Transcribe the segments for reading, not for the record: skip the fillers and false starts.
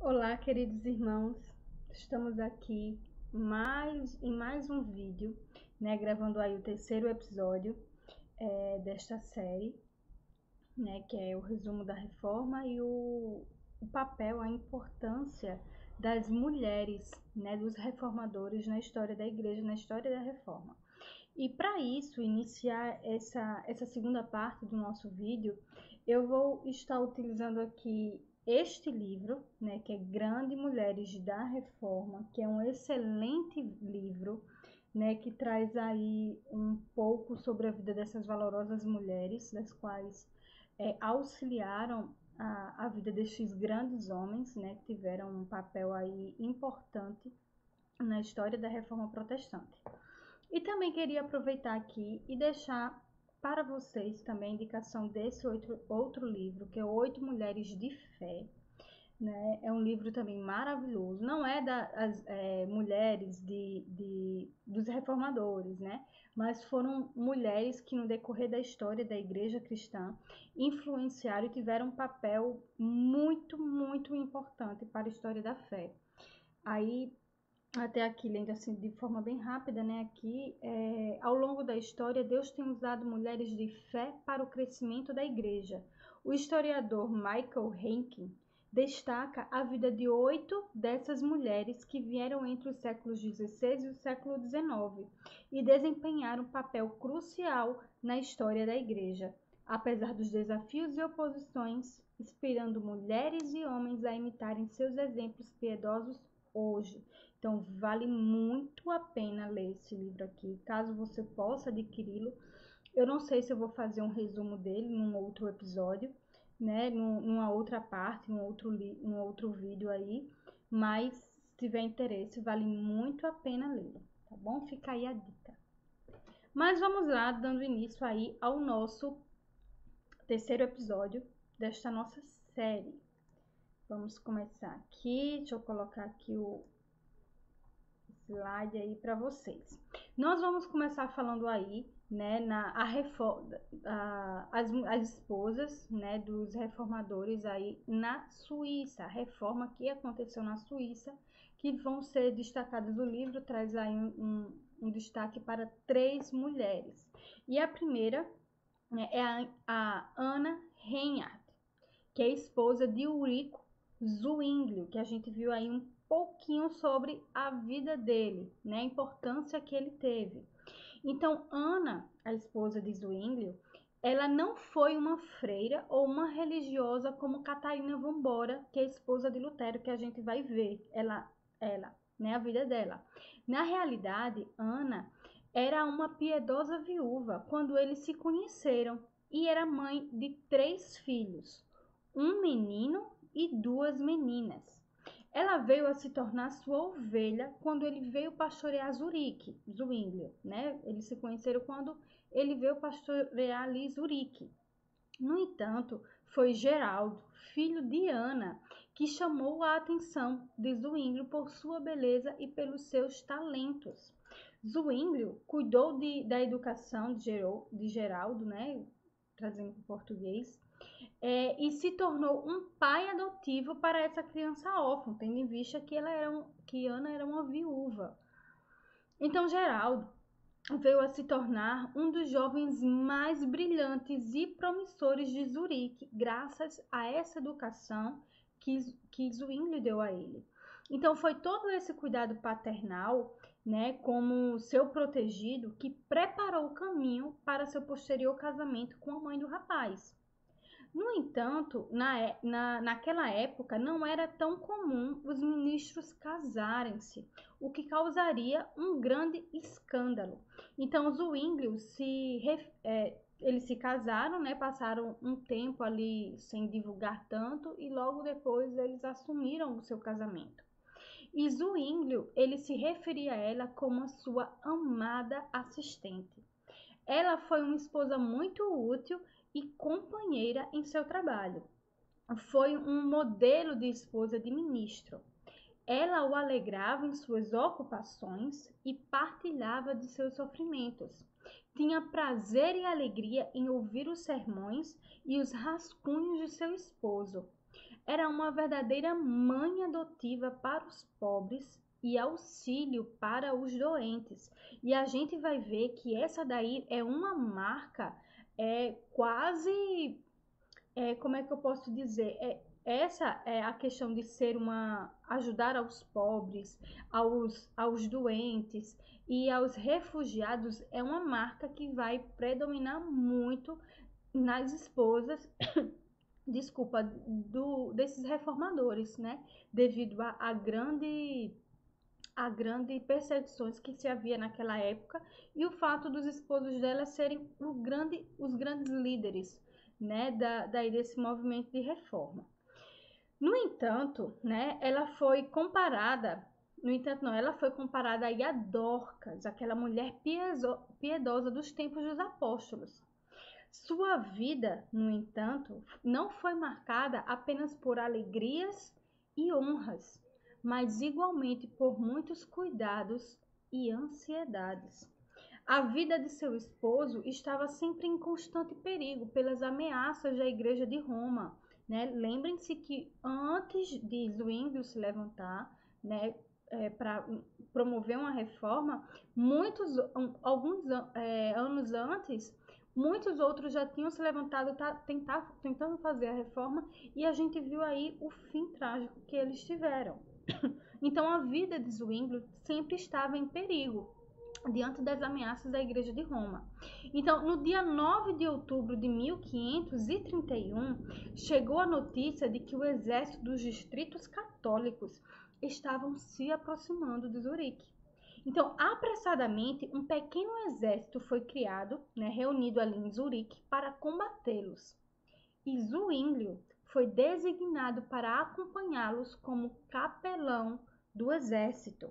Olá, queridos irmãos, estamos aqui em mais um vídeo, né, gravando aí o terceiro episódio desta série, né, que é o resumo da reforma e o papel, a importância das mulheres, né, dos reformadores na história da igreja, na história da reforma. E para isso, iniciar essa segunda parte do nosso vídeo, eu vou estar utilizando aqui este livro, né, que é Grande Mulheres da Reforma, que é um excelente livro, né, que traz aí um pouco sobre a vida dessas valorosas mulheres, das quais auxiliaram a vida destes grandes homens, né, que tiveram um papel aí importante na história da Reforma Protestante. E também queria aproveitar aqui e deixar para vocês também a indicação desse outro livro, que é Oito Mulheres de Fé. Né? É um livro também maravilhoso. Não é das mulheres dos reformadores, né? Mas foram mulheres que no decorrer da história da igreja cristã influenciaram e tiveram um papel muito, muito importante para a história da fé. Aí até aqui, lendo assim de forma bem rápida, né? Aqui, ao longo da história, Deus tem usado mulheres de fé para o crescimento da igreja. O historiador Michael Henkin destaca a vida de 8 dessas mulheres que vieram entre os séculos XVI e o século XIX e desempenharam um papel crucial na história da igreja, apesar dos desafios e oposições, inspirando mulheres e homens a imitarem seus exemplos piedosos hoje. Então, vale muito a pena ler esse livro aqui, caso você possa adquiri-lo. Eu não sei se eu vou fazer um resumo dele num outro episódio, né, numa outra parte, num outro vídeo aí, mas se tiver interesse, vale muito a pena lê-lo, tá bom? Fica aí a dica. Mas vamos lá, dando início aí ao nosso terceiro episódio desta nossa série. Vamos começar aqui, deixa eu colocar aqui o slide aí para vocês. Nós vamos começar falando aí, né, as esposas, né, dos reformadores aí na Suíça, a reforma que aconteceu na Suíça, que vão ser destacadas no livro, traz aí um destaque para 3 mulheres. E a primeira, né, é a Anna Reinhardt, que é esposa de Ulrico Zwinglio, que a gente viu aí um pouquinho sobre a vida dele, né, a importância que ele teve. Então, Ana, a esposa de Zwinglio, ela não foi uma freira ou uma religiosa como Catarina von Bora, que é a esposa de Lutero, que a gente vai ver né, a vida dela. Na realidade, Ana era uma piedosa viúva quando eles se conheceram e era mãe de 3 filhos, um menino e 2 meninas. Ela veio a se tornar sua ovelha quando ele veio pastorear Zwinglio, né? Eles se conheceram quando ele veio pastorear ali Zurique. No entanto, foi Geraldo, filho de Ana, que chamou a atenção de Zwinglio por sua beleza e pelos seus talentos. Zwinglio cuidou da educação de Geraldo, né? Trazendo para o português, e se tornou um pai adotivo para essa criança órfã, tendo em vista que Ana era uma viúva. Então, Geraldo veio a se tornar um dos jovens mais brilhantes e promissores de Zurique, graças a essa educação que Zwinglio deu a ele. Então, foi todo esse cuidado paternal, né, como seu protegido, que preparou o caminho para seu posterior casamento com a mãe do rapaz. No entanto, naquela época não era tão comum os ministros casarem-se, o que causaria um grande escândalo. Então, os Zwinglio eles se casaram, né, passaram um tempo ali sem divulgar tanto e logo depois eles assumiram o seu casamento. E Zwinglio, ele se referia a ela como a sua amada assistente. Ela foi uma esposa muito útil e companheira em seu trabalho. Foi um modelo de esposa de ministro. Ela o alegrava em suas ocupações e partilhava de seus sofrimentos. Tinha prazer e alegria em ouvir os sermões e os rascunhos de seu esposo. era uma verdadeira mãe adotiva para os pobres e auxílio para os doentes. E a gente vai ver que essa daí é uma marca quase, como é que eu posso dizer? Essa é a questão de ser ajudar aos pobres, aos doentes e aos refugiados é uma marca que vai predominar muito nas esposas, desculpa, desses reformadores, né? Devido a grande perseguições que se havia naquela época e o fato dos esposos dela serem os grandes líderes, né, desse movimento de reforma. No entanto, né, ela foi comparada, no entanto não, ela foi comparada aí a Dorcas, aquela mulher piedosa dos tempos dos apóstolos. Sua vida, no entanto, não foi marcada apenas por alegrias e honras, mas igualmente por muitos cuidados e ansiedades. A vida de seu esposo estava sempre em constante perigo pelas ameaças da Igreja de Roma, né? Lembrem-se que antes de Zwinglio se levantar, né, para promover uma reforma, alguns anos antes, muitos outros já tinham se levantado tentando fazer a reforma e a gente viu aí o fim trágico que eles tiveram. Então a vida de Zwinglio sempre estava em perigo diante das ameaças da Igreja de Roma. Então, no dia 9 de outubro de 1531, chegou a notícia de que o exército dos distritos católicos estavam se aproximando de Zurique. Então, apressadamente, um pequeno exército foi criado, né, reunido ali em Zurique, para combatê-los. E Zwinglio foi designado para acompanhá-los como capelão do exército.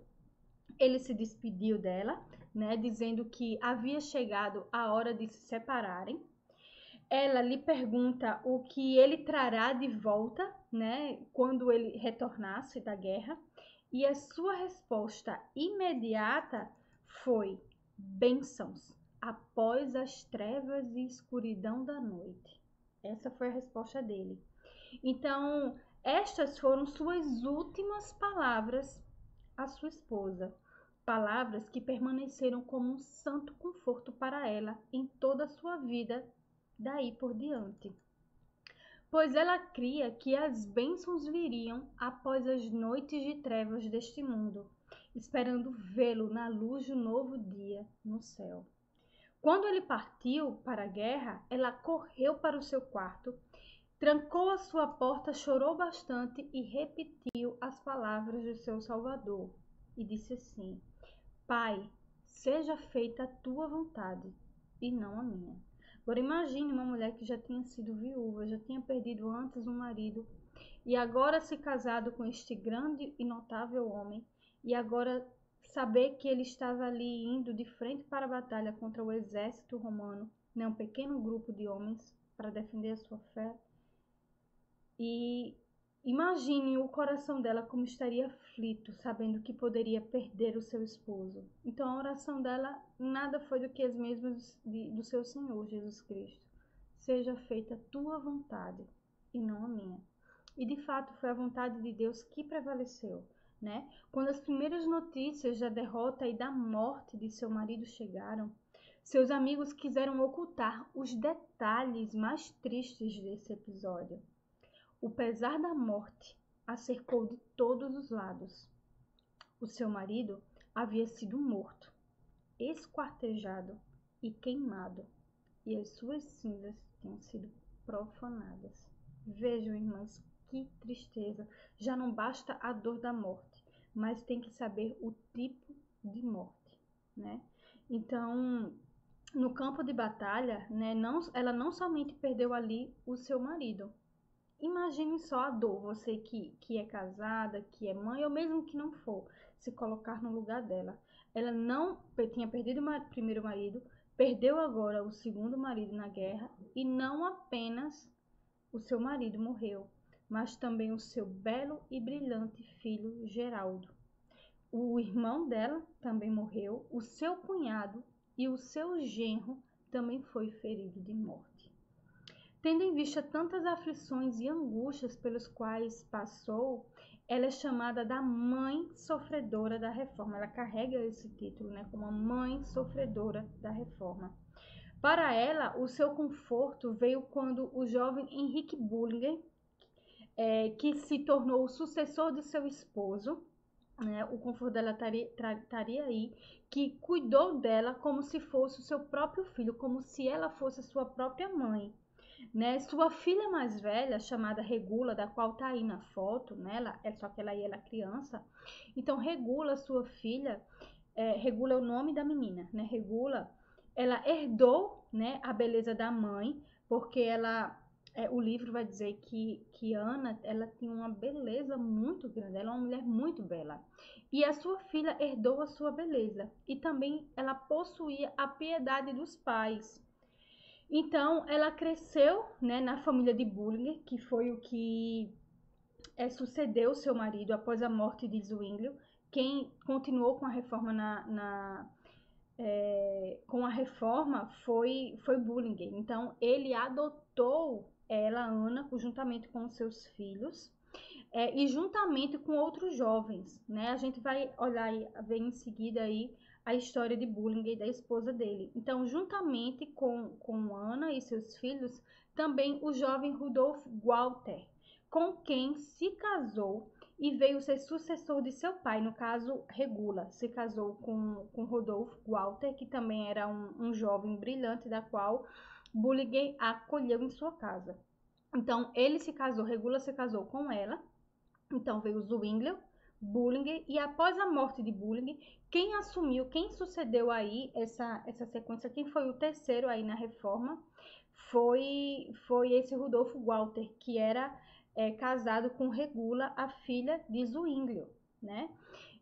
Ele se despediu dela, né, dizendo que havia chegado a hora de se separarem. Ela lhe pergunta o que ele trará de volta, né, quando ele retornasse da guerra, e a sua resposta imediata foi: bênçãos após as trevas e escuridão da noite. Essa foi a resposta dele. Então, estas foram suas últimas palavras à sua esposa. Palavras que permaneceram como um santo conforto para ela em toda a sua vida daí por diante. Pois ela cria que as bênçãos viriam após as noites de trevas deste mundo, esperando vê-lo na luz do novo dia no céu. Quando ele partiu para a guerra, ela correu para o seu quarto, trancou a sua porta, chorou bastante e repetiu as palavras de seu Salvador. E disse assim: Pai, seja feita a tua vontade e não a minha. Agora imagine uma mulher que já tinha sido viúva, já tinha perdido antes um marido e agora se casado com este grande e notável homem e agora saber que ele estava ali indo de frente para a batalha contra o exército romano, né, um pequeno grupo de homens para defender a sua fé. E imagine o coração dela como estaria aflito, sabendo que poderia perder o seu esposo. Então a oração dela nada foi do que as mesmas do seu Senhor Jesus Cristo. Seja feita a tua vontade e não a minha. E de fato foi a vontade de Deus que prevaleceu, né? Quando as primeiras notícias da derrota e da morte de seu marido chegaram, seus amigos quiseram ocultar os detalhes mais tristes desse episódio. O pesar da morte a cercou de todos os lados. O seu marido havia sido morto, esquartejado e queimado, e as suas cinzas tinham sido profanadas. Vejam, irmãs, que tristeza. Já não basta a dor da morte, mas tem que saber o tipo de morte, né? Então, no campo de batalha, né, ela não somente perdeu ali o seu marido. Imagine só a dor, você que é casada, que é mãe, ou mesmo que não for, se colocar no lugar dela. Ela não tinha perdido o primeiro marido, perdeu agora o segundo marido na guerra, e não apenas o seu marido morreu, mas também o seu belo e brilhante filho Geraldo. O irmão dela também morreu, o seu cunhado e o seu genro também foi ferido de morte. Tendo em vista tantas aflições e angústias pelos quais passou, ela é chamada da mãe sofredora da reforma. Ela carrega esse título, né, como a mãe sofredora da reforma. Para ela, o seu conforto veio quando o jovem Henrique Bullinger, que se tornou o sucessor de seu esposo, né, o conforto dela estaria aí, que cuidou dela como se fosse o seu próprio filho, como se ela fosse a sua própria mãe. Né? Sua filha mais velha, chamada Regula, da qual tá aí na foto, né? Só que ela aí era criança. Então, Regula, sua filha, Regula é o nome da menina, né? Regula, ela herdou, né, a beleza da mãe, porque o livro vai dizer que Ana, ela tinha uma beleza muito grande, ela é uma mulher muito bela. E a sua filha herdou a sua beleza. E também ela possuía a piedade dos pais. Então, ela cresceu, né, na família de Bullinger, que foi o que sucedeu seu marido após a morte de Zwinglio. Quem continuou com a reforma com a reforma foi Bullinger. Então, ele adotou ela, Ana, juntamente com os seus filhos, e juntamente com outros jovens, né? A gente vai olhar e ver em seguida aí a história de Bullinger e da esposa dele. Então, juntamente com Ana e seus filhos, também o jovem Rudolf Walter, com quem se casou e veio ser sucessor de seu pai, no caso, Regula, se casou com Rudolf Walter, que também era um jovem brilhante, da qual Bullinger acolheu em sua casa. Então, ele se casou, Regula se casou com ela. Então, veio Zwinglio, Bullinger, e após a morte de Bullinger, quem sucedeu aí essa sequência, quem foi o terceiro aí na reforma, foi esse Rudolf Walter, que era casado com Regula, a filha de Zwinglio, né?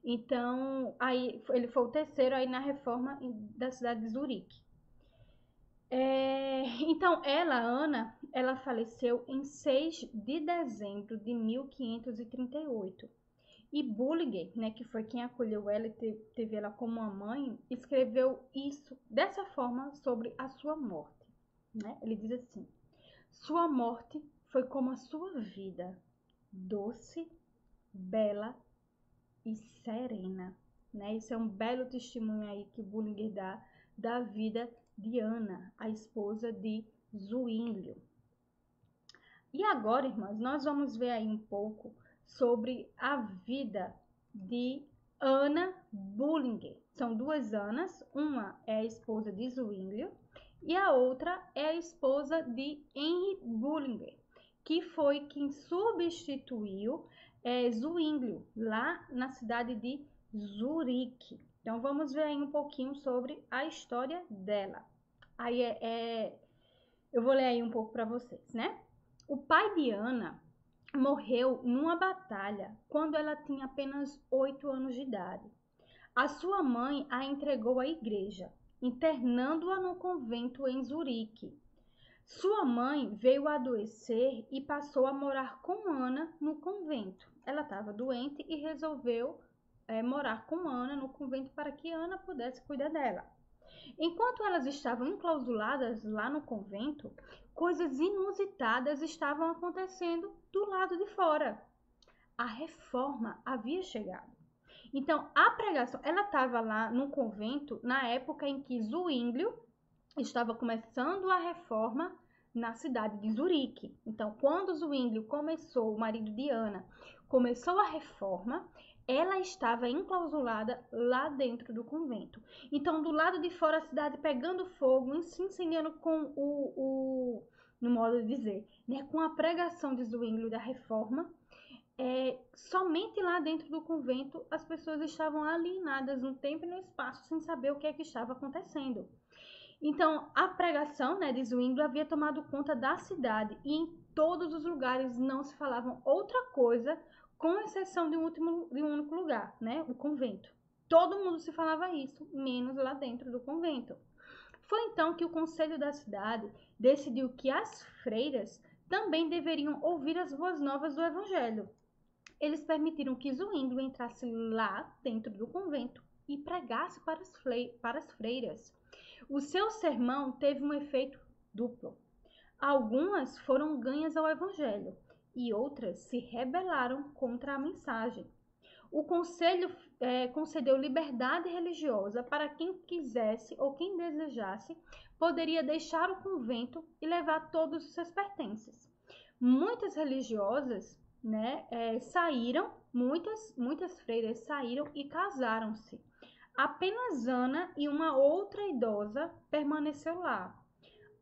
Então, aí ele foi o terceiro aí na reforma da cidade de Zurique. Então, Ana, ela faleceu em 6 de dezembro de 1538. E Bullinger, né, que foi quem acolheu ela e teve ela como uma mãe, escreveu isso dessa forma sobre a sua morte. Né? Ele diz assim: sua morte foi como a sua vida, doce, bela e serena. Né? Isso é um belo testemunho aí que Bullinger dá da vida de Ana, a esposa de Zwinglio. E agora, irmãs, nós vamos ver aí um pouco sobre a vida de Ana Bullinger. São duas Anas, uma é a esposa de Zwinglio e a outra é a esposa de Henry Bullinger, que foi quem substituiu Zwinglio lá na cidade de Zurique. Então, vamos ver aí um pouquinho sobre a história dela. Aí eu vou ler aí um pouco para vocês, né? O pai de Ana morreu numa batalha quando ela tinha apenas 8 anos de idade. A sua mãe a entregou à igreja, internando-a no convento em Zurique. Sua mãe veio a adoecer e passou a morar com Ana no convento. Ela estava doente e resolveu morar com Ana no convento para que Ana pudesse cuidar dela. Enquanto elas estavam enclausuladas lá no convento, coisas inusitadas estavam acontecendo do lado de fora. A reforma havia chegado. Então, a pregação, ela estava lá no convento na época em que Zwinglio estava começando a reforma na cidade de Zurique. Então, quando Zwinglio começou, o marido de Ana, começou a reforma, ela estava enclausulada lá dentro do convento. Então, do lado de fora, a cidade pegando fogo, se incendiando com no modo de dizer, né, com a pregação de Zwinglio da reforma. Somente lá dentro do convento as pessoas estavam alienadas no tempo e no espaço, sem saber o que é que estava acontecendo. Então, a pregação, né, de Zwinglio havia tomado conta da cidade e em todos os lugares não se falavam outra coisa, com exceção de um único lugar, né, o convento. Todo mundo se falava isso, menos lá dentro do convento. Foi então que o conselho da cidade decidiu que as freiras também deveriam ouvir as boas novas do evangelho. Eles permitiram que Zwinglio entrasse lá dentro do convento e pregasse para as freiras. O seu sermão teve um efeito duplo. Algumas foram ganhas ao evangelho e outras se rebelaram contra a mensagem. O conselho concedeu liberdade religiosa para quem quisesse ou quem desejasse, poderia deixar o convento e levar todos os seus pertences. Muitas religiosas, né, saíram, muitas freiras saíram e casaram-se. Apenas Ana e uma outra idosa permaneceu lá.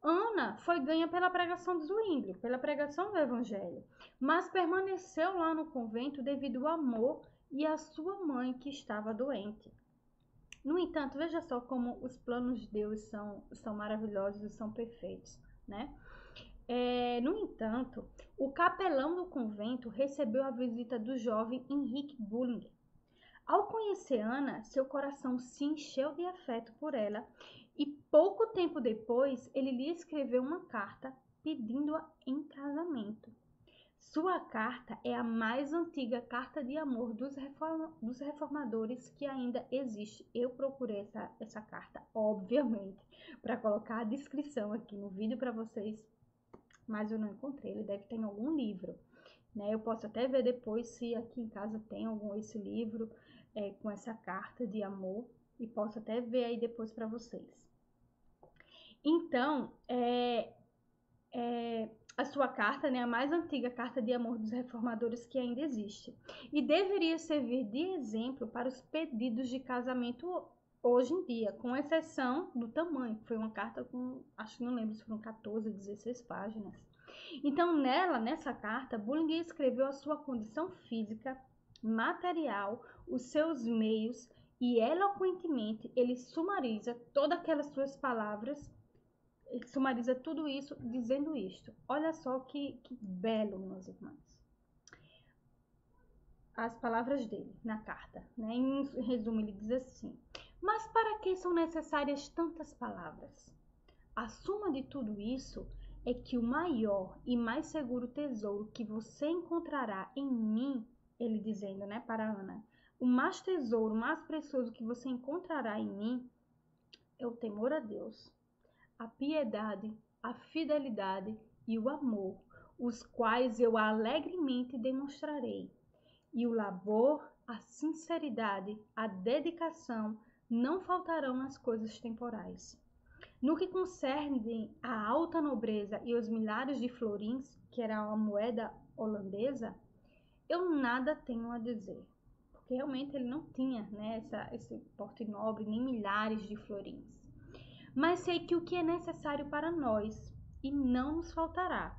Ana foi ganha pela pregação de Zwingli, pela pregação do evangelho, mas permaneceu lá no convento devido ao amor e à sua mãe que estava doente. No entanto, veja só como os planos de Deus são maravilhosos e são perfeitos, né? No entanto, o capelão do convento recebeu a visita do jovem Henrique Bullinger. Ao conhecer Ana, seu coração se encheu de afeto por ela e pouco tempo depois ele lhe escreveu uma carta pedindo-a em casamento. Sua carta é a mais antiga carta de amor dos reformadores que ainda existe. Eu procurei essa carta, obviamente, para colocar a descrição aqui no vídeo para vocês, mas eu não encontrei. Ele deve ter em algum livro, né? Eu posso até ver depois se aqui em casa tem esse livro com essa carta de amor, e posso até ver aí depois para vocês. Então, a sua carta, né, a mais antiga carta de amor dos reformadores que ainda existe, e deveria servir de exemplo para os pedidos de casamento hoje em dia, com exceção do tamanho, que foi uma carta com, acho que não lembro se foram 14, 16 páginas. Então, nessa carta, Bullinger escreveu a sua condição física, material, os seus meios, e eloquentemente ele sumariza todas aquelas suas palavras, ele sumariza tudo isso dizendo isto. Olha só que belo, meus irmãos. As palavras dele na carta, né? Em resumo, ele diz assim: mas para que são necessárias tantas palavras? A suma de tudo isso é que o maior e mais seguro tesouro que você encontrará em mim, ele dizendo, né, para Ana, o mais tesouro, mais precioso que você encontrará em mim é o temor a Deus, a piedade, a fidelidade e o amor, os quais eu alegremente demonstrarei. E o labor, a sinceridade, a dedicação não faltarão nas coisas temporais. No que concerne à alta nobreza e os milhares de florins, que era a moeda holandesa, eu nada tenho a dizer, porque realmente ele não tinha, né, esse porte nobre, nem milhares de florins. Mas sei que o que é necessário para nós, e não nos faltará.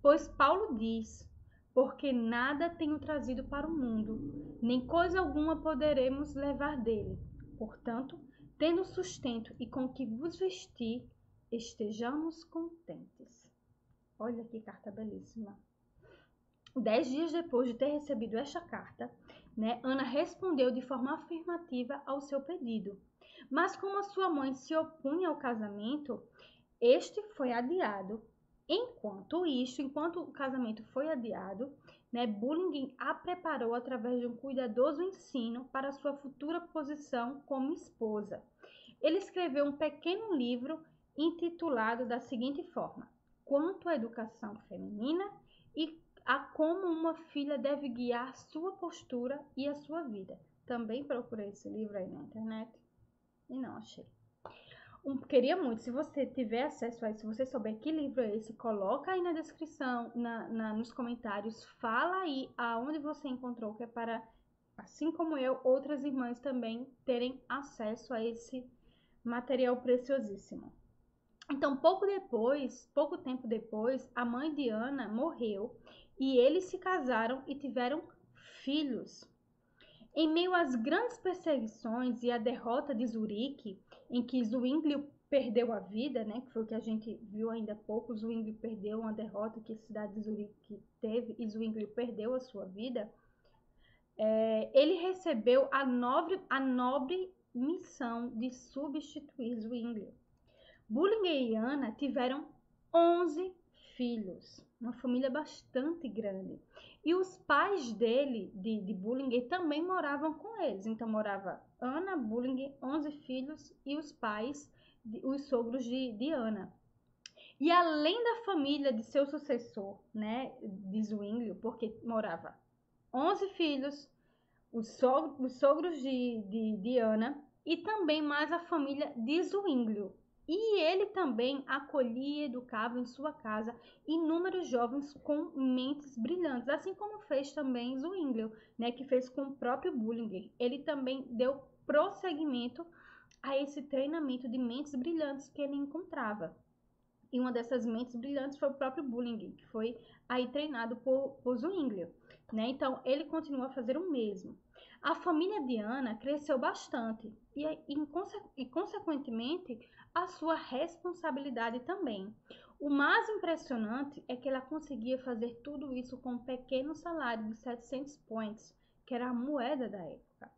Pois Paulo diz, porque nada tenho trazido para o mundo, nem coisa alguma poderemos levar dele. Portanto, tendo sustento e com que vos vestir, estejamos contentes. Olha que carta belíssima. 10 dias depois de ter recebido esta carta, né, Ana respondeu de forma afirmativa ao seu pedido. Mas como a sua mãe se opunha ao casamento, este foi adiado. Enquanto o casamento foi adiado, né, Bullinger a preparou através de um cuidadoso ensino para sua futura posição como esposa. Ele escreveu um pequeno livro intitulado da seguinte forma: Quanto à educação feminina e a como uma filha deve guiar sua postura e a sua vida. Também procurei esse livro aí na internet e não achei. Queria muito, se você tiver acesso a isso, se você souber que livro é esse, coloca aí na descrição, nos comentários, fala aí aonde você encontrou, que é para, assim como eu, outras irmãs também terem acesso a esse material preciosíssimo. Então, pouco tempo depois, a mãe de Ana morreu e eles se casaram e tiveram filhos. Em meio às grandes perseguições e à derrota de Zurique, em que Zwingli perdeu a vida, né, que foi o que a gente viu ainda há pouco, Zwingli perdeu uma derrota que a cidade de Zurique teve e Zwingli perdeu a sua vida, ele recebeu a nobre missão de substituir Zwingli. Bullinger e Ana tiveram 11 filhos, uma família bastante grande. E os pais dele, de Bullinger, também moravam com eles. Então, morava Ana, Bullinger, 11 filhos e os pais, os sogros de Ana. E além da família de seu sucessor, né, de Zwinglio, porque morava 11 filhos, os sogros de Ana e também mais a família de Zwinglio. E ele também acolhia e educava em sua casa inúmeros jovens com mentes brilhantes, assim como fez também Zwinglio, né, que fez com o próprio Bullinger. Ele também deu prosseguimento a esse treinamento de mentes brilhantes que ele encontrava. E uma dessas mentes brilhantes foi o próprio Bullinger, que foi aí treinado por Zwinglio, né? Então, ele continua a fazer o mesmo. A família de Ana cresceu bastante e consequentemente, a sua responsabilidade também. O mais impressionante é que ela conseguia fazer tudo isso com um pequeno salário de 700 points, que era a moeda da época.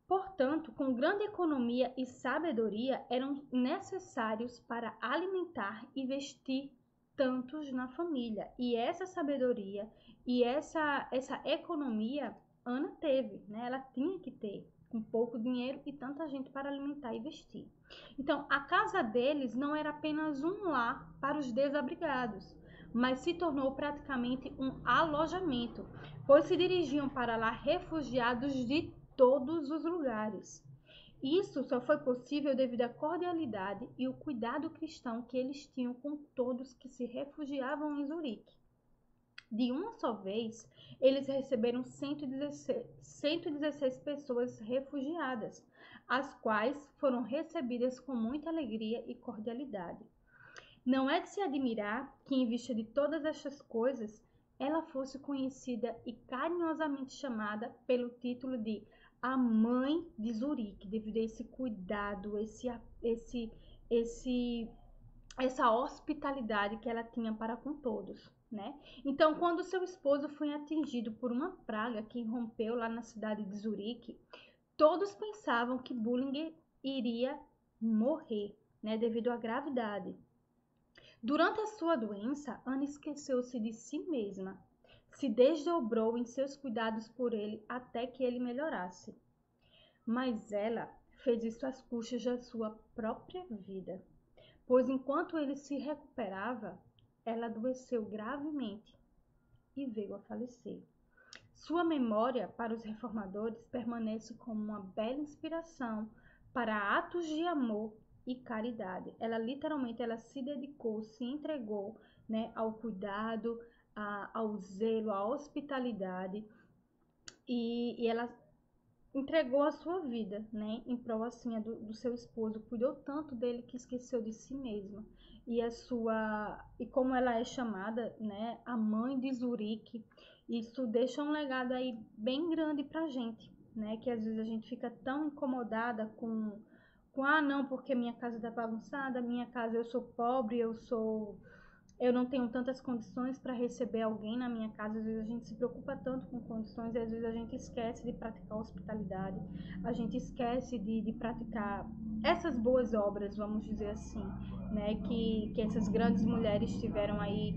Portanto, com grande economia e sabedoria, eram necessários para alimentar e vestir tantos na família. E essa sabedoria e essa economia Ana teve, né? Ela tinha que ter, com pouco dinheiro e tanta gente para alimentar e vestir. Então, a casa deles não era apenas um lar para os desabrigados, mas se tornou praticamente um alojamento, pois se dirigiam para lá refugiados de todos os lugares. Isso só foi possível devido à cordialidade e o cuidado cristão que eles tinham com todos que se refugiavam em Zurique. De uma só vez, eles receberam 116 pessoas refugiadas, as quais foram recebidas com muita alegria e cordialidade. Não é de se admirar que, em vista de todas estas coisas, ela fosse conhecida e carinhosamente chamada pelo título de a mãe de Zurique, devido a esse cuidado, essa hospitalidade que ela tinha para com todos, né? Então, quando seu esposo foi atingido por uma praga que irrompeu lá na cidade de Zurique, todos pensavam que Bullinger iria morrer, né, devido à gravidade. Durante a sua doença, Ana esqueceu-se de si mesma, se desdobrou em seus cuidados por ele até que ele melhorasse. Mas ela fez isso às custas da sua própria vida, pois enquanto ele se recuperava, ela adoeceu gravemente e veio a falecer. Sua memória para os reformadores permanece como uma bela inspiração para atos de amor e caridade. Ela literalmente se dedicou, se entregou, né, ao cuidado, ao zelo, à hospitalidade e ela entregou a sua vida, né, em prol assim do seu esposo, cuidou tanto dele que esqueceu de si mesma. E como ela é chamada, né, a mãe de Zurique, isso deixa um legado aí bem grande pra gente, né, que às vezes a gente fica tão incomodada com não, porque minha casa tá bagunçada, minha casa eu sou pobre, eu não tenho tantas condições para receber alguém na minha casa. Às vezes a gente se preocupa tanto com condições e às vezes a gente esquece de praticar hospitalidade, a gente esquece de praticar essas boas obras, vamos dizer assim, né? Que essas grandes mulheres tiveram aí,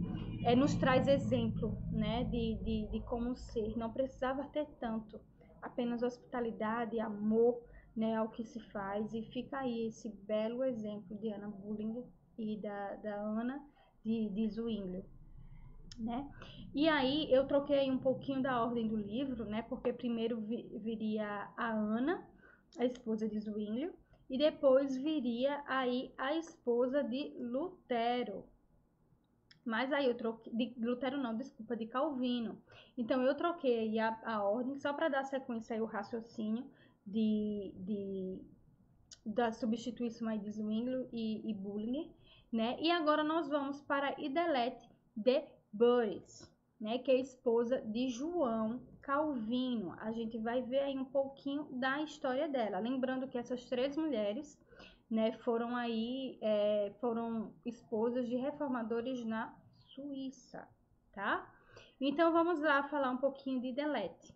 nos traz exemplo, né? De como ser. Não precisava ter tanto, apenas hospitalidade, amor, né? Ao que se faz. E fica aí esse belo exemplo de Ana Bullinger e da Ana de Zwinglio, né? E aí eu troquei um pouquinho da ordem do livro, né? Porque primeiro viria a Ana, a esposa de Zwinglio, e depois viria aí a esposa de Lutero. Mas aí eu troquei, de Lutero não, desculpa, de Calvino. Então eu troquei a ordem só para dar sequência aí o raciocínio da substituição aí de Zwinglio e Bullinger, né? E agora nós vamos para Idelete de Boris, né? Que é a esposa de João Calvino. A gente vai ver aí um pouquinho da história dela. Lembrando que essas três mulheres, né, foram esposas de reformadores na Suíça, tá? Então vamos lá falar um pouquinho de Idelete.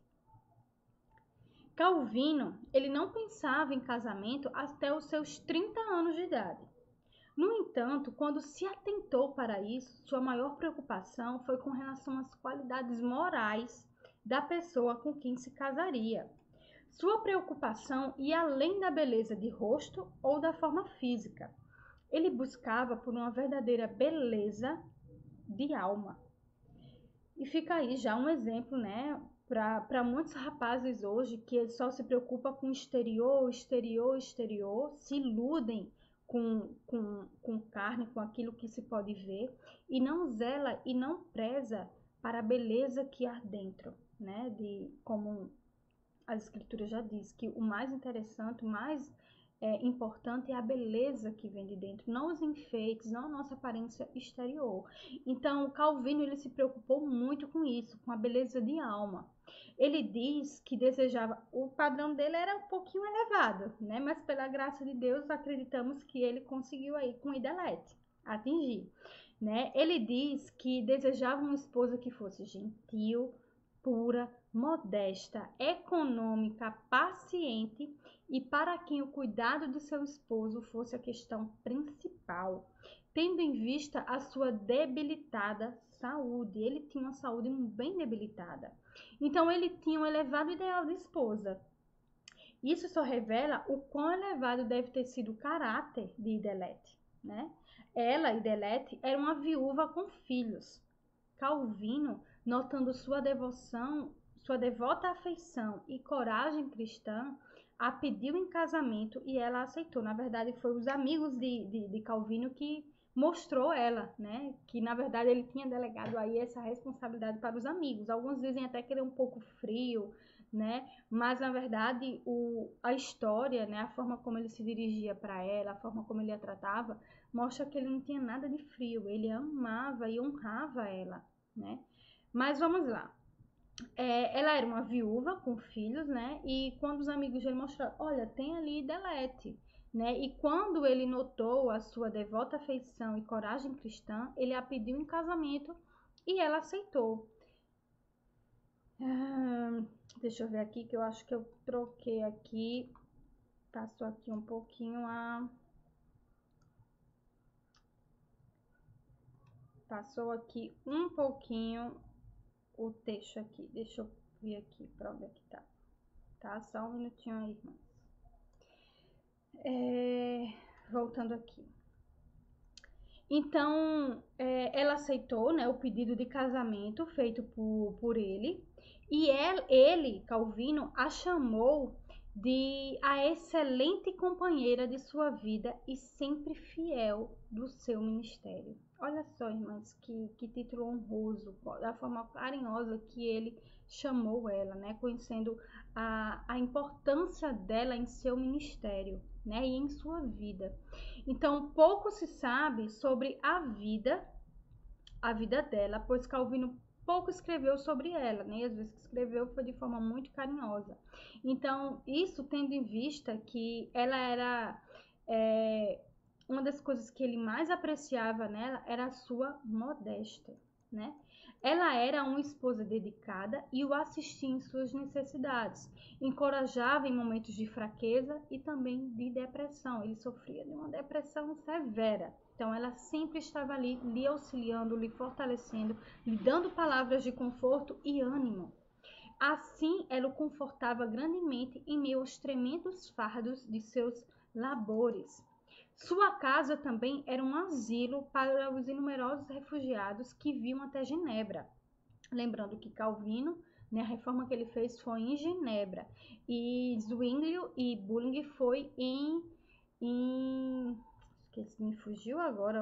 Calvino, ele não pensava em casamento até os seus 30 anos de idade. No entanto, quando se atentou para isso, sua maior preocupação foi com relação às qualidades morais da pessoa com quem se casaria. Sua preocupação ia além da beleza de rosto ou da forma física. Ele buscava por uma verdadeira beleza de alma. E fica aí já um exemplo, né, para muitos rapazes hoje que só se preocupa com exterior, exterior, exterior, se iludem com carne, com aquilo que se pode ver, e não zela e não preza para a beleza que há dentro, né? Como as escrituras já diz, que o mais interessante, o mais importante é a beleza que vem de dentro, não os enfeites, não a nossa aparência exterior. Então, Calvino ele se preocupou muito com isso, com a beleza de alma. Ele diz que desejava, o padrão dele era um pouquinho elevado, né? Mas pela graça de Deus, acreditamos que ele conseguiu aí com Idelete atingir, né? Ele diz que desejava uma esposa que fosse gentil, pura, modesta, econômica, paciente e para quem o cuidado de seu esposo fosse a questão principal, tendo em vista a sua debilitada saúde. Ele tinha uma saúde bem debilitada. Então, ele tinha um elevado ideal de esposa. Isso só revela o quão elevado deve ter sido o caráter de Idelete, né? Ela, Idelete, era uma viúva com filhos. Calvino, notando sua devoção, sua devota afeição e coragem cristã, a pediu em casamento e ela aceitou. Na verdade, foi os amigos de Calvino que mostrou ela, né? Que na verdade ele tinha delegado aí essa responsabilidade para os amigos. Alguns dizem até que ele é um pouco frio, né? Mas na verdade a história, né? A forma como ele se dirigia para ela, a forma como ele a tratava, mostra que ele não tinha nada de frio. Ele amava e honrava ela, né? Mas vamos lá. Ela era uma viúva com filhos, né? E quando os amigos dele mostraram, olha, tem ali Idelete, né? E quando ele notou a sua devota afeição e coragem cristã, ele a pediu em casamento e ela aceitou. Deixa eu ver aqui, que eu acho que eu troquei aqui. Passou aqui um pouquinho Passou aqui um pouquinho o texto aqui. Deixa eu ver aqui para onde é que tá. Tá? Só um minutinho aí, irmãos. Voltando aqui. Então, ela aceitou, né, o pedido de casamento feito por ele. E ele, Calvino, a chamou de a excelente companheira de sua vida e sempre fiel do seu ministério. Olha só, irmãs, que título honroso, da forma carinhosa que ele chamou ela, né? Conhecendo a importância dela em seu ministério, né? E em sua vida. Então, pouco se sabe sobre a vida dela, pois Calvino pouco escreveu sobre ela, né? E às vezes que escreveu foi de forma muito carinhosa. Então, isso tendo em vista que ela era uma das coisas que ele mais apreciava nela era a sua modéstia, né? Ela era uma esposa dedicada e o assistia em suas necessidades, encorajava em momentos de fraqueza e também de depressão. Ele sofria de uma depressão severa. Então, ela sempre estava ali, lhe auxiliando, lhe fortalecendo, lhe dando palavras de conforto e ânimo. Assim, ela o confortava grandemente em meio aos tremendos fardos de seus labores. Sua casa também era um asilo para os inumerosos refugiados que vinham até Genebra. Lembrando que Calvino, né, a reforma que ele fez foi em Genebra, e Zwinglio e Bulling foi em me fugiu agora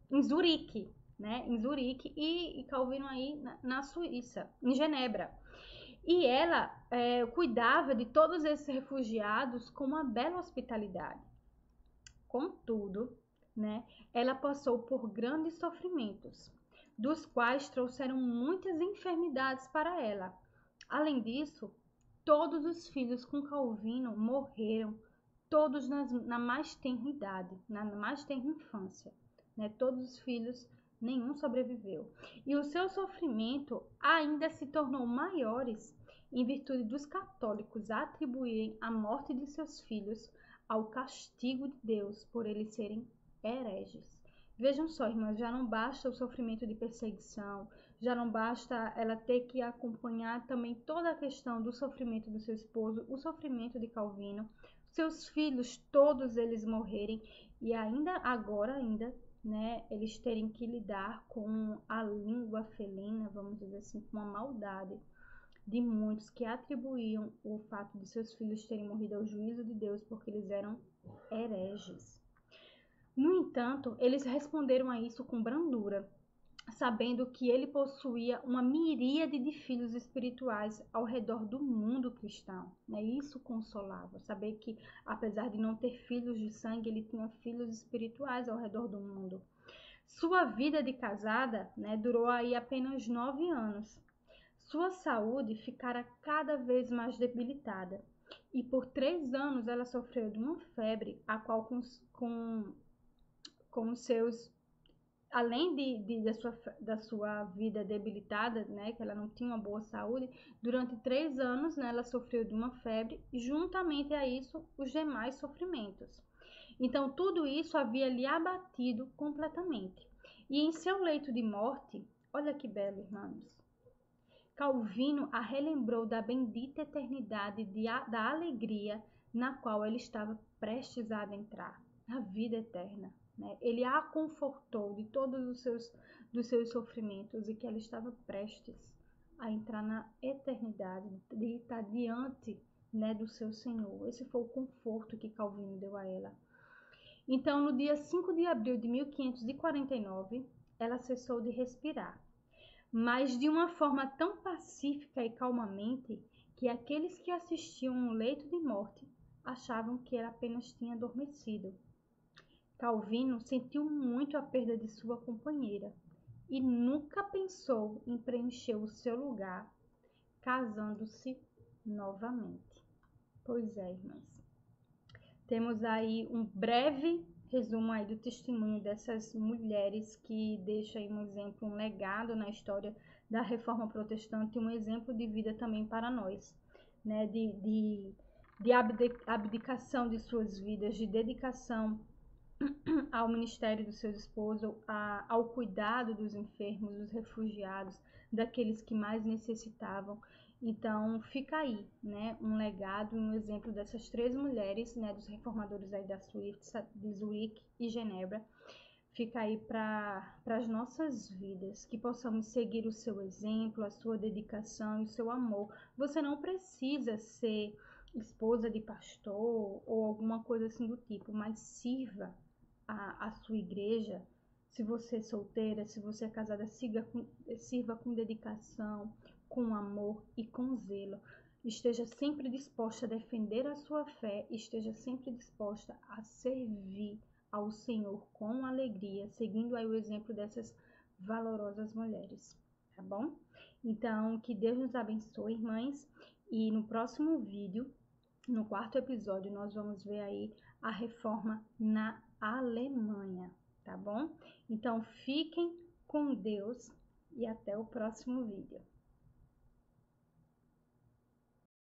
em Zurique, né? Em Zurique e Calvino aí na Suíça, em Genebra. E ela cuidava de todos esses refugiados com uma bela hospitalidade. Contudo, né, ela passou por grandes sofrimentos, dos quais trouxeram muitas enfermidades para ela. Além disso, todos os filhos com Calvino morreram, todos na mais tenra idade, na mais tenra infância, né? Todos os filhos, nenhum sobreviveu. E o seu sofrimento ainda se tornou maiores em virtude dos católicos atribuírem a morte de seus filhos ao castigo de Deus por eles serem hereges. Vejam só, irmãs, já não basta o sofrimento de perseguição, já não basta ela ter que acompanhar também toda a questão do sofrimento do seu esposo, o sofrimento de Calvino, seus filhos, todos eles morrerem, e ainda agora, né, eles terem que lidar com a língua felina, vamos dizer assim, com a maldade de muitos que atribuíam o fato de seus filhos terem morrido ao juízo de Deus porque eles eram hereges. No entanto, eles responderam a isso com brandura, sabendo que ele possuía uma miríade de filhos espirituais ao redor do mundo cristão. Né? Isso consolava, saber que, apesar de não ter filhos de sangue, ele tinha filhos espirituais ao redor do mundo. Sua vida de casada, né, durou aí apenas 9 anos. Sua saúde ficara cada vez mais debilitada. E por 3 anos ela sofreu de uma febre, a qual com seus além da sua vida debilitada, né, que ela não tinha uma boa saúde, durante 3 anos, né, ela sofreu de uma febre e juntamente a isso os demais sofrimentos. Então tudo isso havia lhe abatido completamente. E em seu leito de morte, olha que belo, irmãos, Calvino a relembrou da bendita eternidade da alegria na qual ele estava prestes a adentrar, a vida eterna. Né? Ele a confortou de todos dos seus sofrimentos e que ela estava prestes a entrar na eternidade, de estar diante, né, do seu Senhor. Esse foi o conforto que Calvino deu a ela. Então, no dia 5 de abril de 1549, ela cessou de respirar, mas de uma forma tão pacífica e calmamente que aqueles que assistiam no leito de morte achavam que ela apenas tinha adormecido. Calvino sentiu muito a perda de sua companheira e nunca pensou em preencher o seu lugar casando-se novamente. Pois é, irmãs. Temos aí um breve resumo aí do testemunho dessas mulheres que deixam aí um exemplo, um legado na história da Reforma Protestante e um exemplo de vida também para nós, né? De abdicação de suas vidas, de dedicação ao ministério dos seus esposos, ao cuidado dos enfermos, dos refugiados, daqueles que mais necessitavam. Então, fica aí, né, um legado, um exemplo dessas 3 mulheres, né, dos reformadores aí da Suíça, de Zurique e Genebra. Fica aí para as nossas vidas, que possamos seguir o seu exemplo, a sua dedicação e o seu amor. Você não precisa ser esposa de pastor ou alguma coisa assim do tipo, mas sirva a sua igreja. Se você é solteira, se você é casada, sirva com dedicação, com amor e com zelo. Esteja sempre disposta a defender a sua fé, esteja sempre disposta a servir ao Senhor com alegria, seguindo aí o exemplo dessas valorosas mulheres, tá bom? Então, que Deus nos abençoe, irmãs, e no próximo vídeo, no 4º episódio, nós vamos ver aí a reforma na Alemanha, tá bom? Então, fiquem com Deus e até o próximo vídeo.